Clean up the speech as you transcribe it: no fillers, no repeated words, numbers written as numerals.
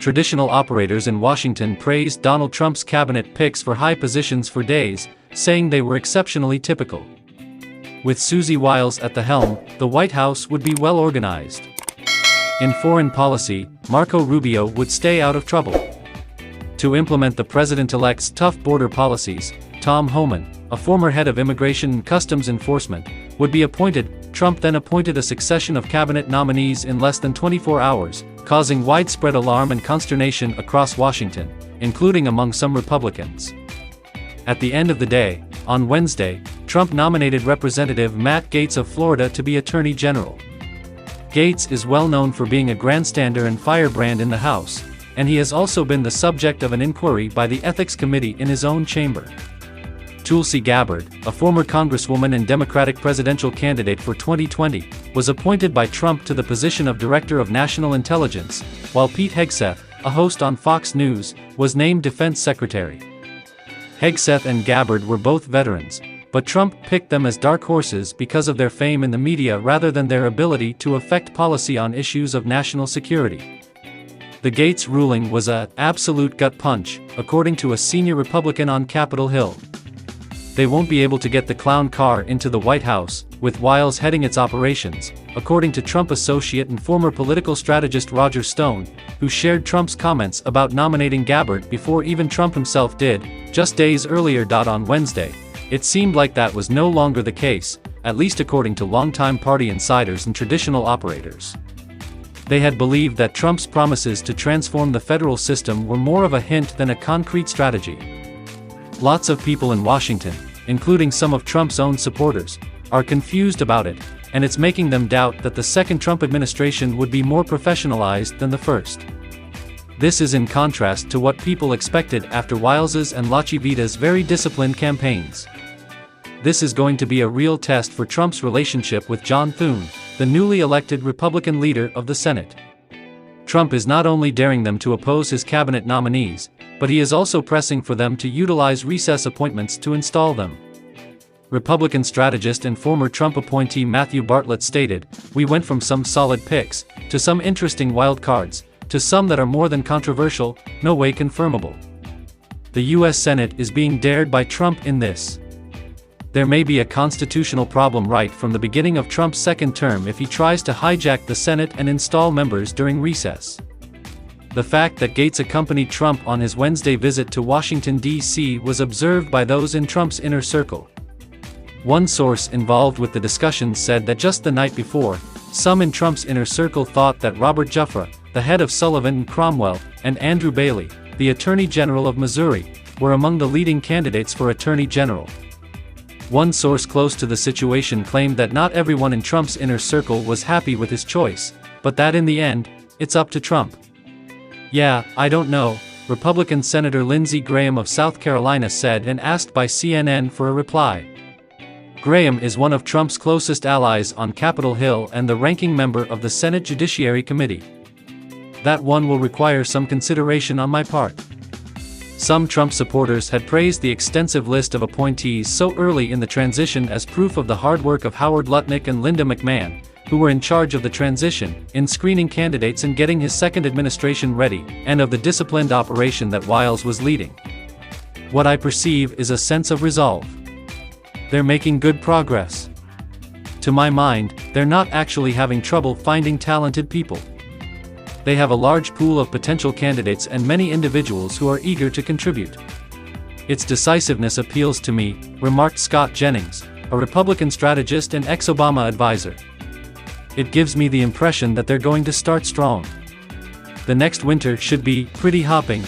traditional operators in Washington praised Donald Trump's cabinet picks for high positions for days, saying they were exceptionally typical. With Susie Wiles at the helm, the White House would be well organized. In foreign policy, Marco Rubio would stay out of trouble. To implement the president-elect's tough border policies, Tom Homan, a former head of Immigration and Customs Enforcement, would be appointed. Trump then appointed a succession of cabinet nominees in less than 24 hours, causing widespread alarm and consternation across Washington, including among some Republicans. At the end of the day, on Wednesday, Trump nominated Representative Matt Gaetz of Florida to be Attorney General. Gaetz is well known for being a grandstander and firebrand in the House, and he has also been the subject of an inquiry by the Ethics Committee in his own chamber. Tulsi Gabbard, a former congresswoman and Democratic presidential candidate for 2020, was appointed by Trump to the position of Director of National Intelligence, while Pete Hegseth, a host on Fox News, was named Defense Secretary. Hegseth and Gabbard were both veterans, but Trump picked them as dark horses because of their fame in the media rather than their ability to affect policy on issues of national security. The Gaetz ruling was an absolute gut punch, according to a senior Republican on Capitol Hill. They won't be able to get the clown car into the White House, with Wiles heading its operations, according to Trump associate and former political strategist Roger Stone, who shared Trump's comments about nominating Gabbard before even Trump himself did, just days earlier. On Wednesday, it seemed like that was no longer the case, at least according to longtime party insiders and traditional operators. They had believed that Trump's promises to transform the federal system were more of a hint than a concrete strategy. Lots of people in Washington, including some of Trump's own supporters, are confused about it, and it's making them doubt that the second Trump administration would be more professionalized than the first. This is in contrast to what people expected after Wiles's and LaChivita's very disciplined campaigns. This is going to be a real test for Trump's relationship with John Thune, the newly elected Republican leader of the Senate. Trump is not only daring them to oppose his cabinet nominees, but he is also pressing for them to utilize recess appointments to install them. Republican strategist and former Trump appointee Matthew Bartlett stated, "We went from some solid picks, to some interesting wild cards, to some that are more than controversial, no way confirmable. The U.S. Senate is being dared by Trump in this. There may be a constitutional problem right from the beginning of Trump's second term if he tries to hijack the Senate and install members during recess." The fact that Gaetz accompanied Trump on his Wednesday visit to Washington, D.C. was observed by those in Trump's inner circle. One source involved with the discussions said that just the night before, some in Trump's inner circle thought that Robert Jufra, the head of Sullivan and Cromwell, and Andrew Bailey, the Attorney General of Missouri, were among the leading candidates for Attorney General. One source close to the situation claimed that not everyone in Trump's inner circle was happy with his choice, but that in the end, it's up to Trump. "Yeah, I don't know," Republican Senator Lindsey Graham of South Carolina said, and asked by CNN for a reply. Graham is one of Trump's closest allies on Capitol Hill and the ranking member of the Senate Judiciary Committee. "That one will require some consideration on my part." Some Trump supporters had praised the extensive list of appointees so early in the transition as proof of the hard work of Howard Lutnick and Linda McMahon, who were in charge of the transition, in screening candidates and getting his second administration ready, and of the disciplined operation that Wiles was leading. What I perceive is a sense of resolve. They're making good progress. To my mind, they're not actually having trouble finding talented people. They have a large pool of potential candidates and many individuals who are eager to contribute. Its decisiveness appeals to me, remarked Scott Jennings, a Republican strategist and ex-Obama advisor. It gives me the impression that they're going to start strong. The next winter should be pretty hopping,